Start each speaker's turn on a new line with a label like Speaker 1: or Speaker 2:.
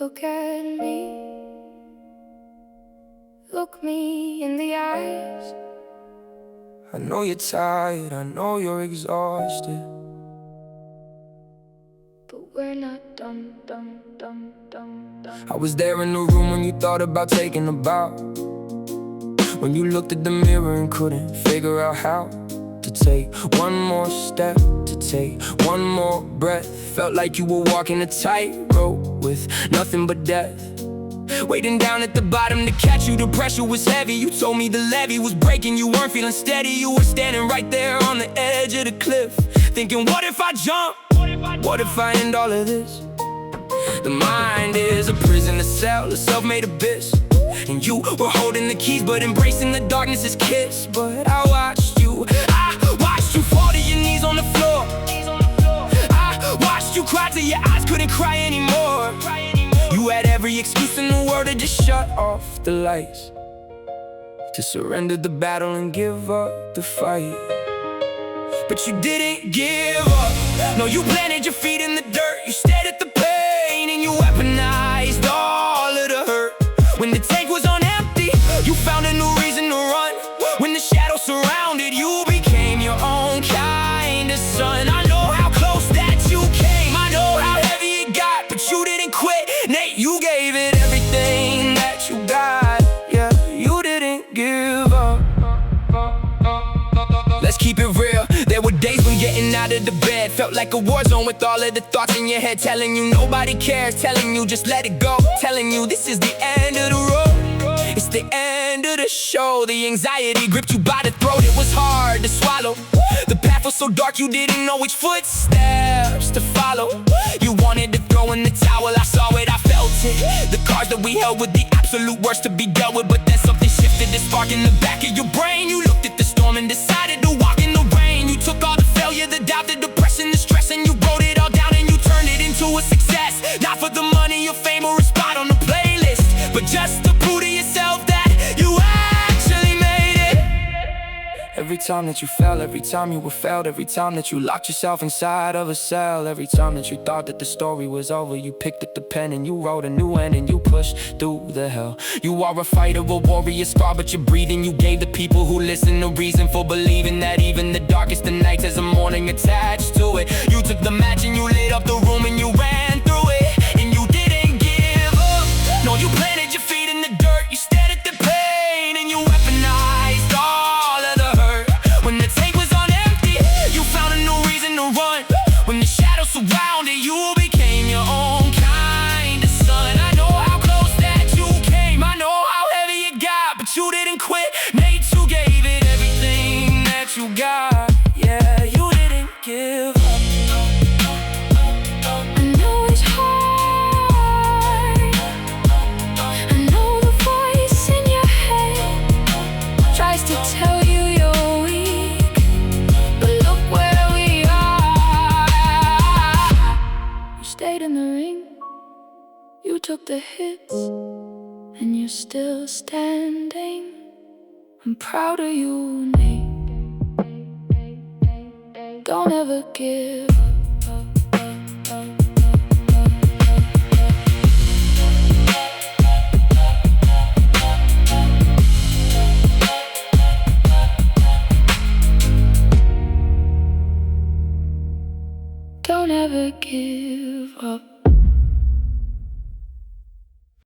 Speaker 1: Look at me, look me in the eyes.
Speaker 2: I know you're tired, I know you're exhausted,
Speaker 1: But we're not done.
Speaker 2: I was there in the room when you thought about taking a bow, when you looked at the mirror and couldn't figure out how to take one more step, to take one more breath. Felt like you were walking a tightrope with nothing but death. Waiting down at the bottom to catch you, the pressure was heavy. You told me the levee was breaking, you weren't feeling steady. You were standing right there on the edge of the cliff, thinking, what if I jump? What if I end all of this? The mind is a prison, a cell, a self-made abyss. And you were holding the keys, but embracing the darkness's kiss. But I watched you fall to your knees on the floor. I watched you cry till your eyes couldn't cry anymore. You had every excuse in the world to just shut off the lights, to surrender the battle and give up the fight. But you didn't give up. No, you planted your feet in the dirt. You stared at the pain and you weaponized all of the hurt. When the tank was on empty, you found a new reason to run. When the shadows surrounded you, became your own kind of sun. I know how close that you came, I know how heavy it got, but you didn't quit. Nate, you gave it everything that you got. Yeah, you didn't give up. Let's keep it real. There were days when getting out of the bed felt like a war zone, with all of the thoughts in your head telling you nobody cares, telling you just let it go, telling you this is the end of the road, it's the end of the show. The anxiety gripped you by the throat, it was hard to swallow. The path was so dark you didn't know which footsteps to follow. You wanted to throw in the towel, I saw it, I felt it. The cards that we held were the absolute worst to be dealt with. But then something shifted, the spark in the back of your brain. You looked at the storm and decided to walk in the rain. You took all the failure, the doubt, the depression, the stress, and you wrote it all down and you turned it into a success. Not for the money or fame or a spot on the playlist, but just to prove to yourself that you actually made it. Every time that you fell, every time you were failed, every time that you locked yourself inside of a cell, every time that you thought that the story was over, you picked up the pen and you wrote a new end and you pushed through the hell. You are a fighter, a warrior, scar, but you're breathing. You gave the people who listen a reason for believing that even the darkest of nights has a morning attached to it. You took the match and you lit up the room and you ran through it, and you didn't give up. No, you planted your feet in the dirt, you stared at the pain and you weaponized all of the hurt. When the tank was on empty, you found a new reason to run. When the shadows surrounded you, became your own kind of sun. I know how close that you came, I know how heavy it got, but you didn't quit. Nate, you gave it everything that you got. Yeah, you didn't give up.
Speaker 1: I know it's hard. I know the voice in your head tries to tell you you're weak, but look where we are. You stayed in the ring, you took the hits, and you're still standing. I'm proud of you, Nate. Don't ever give up.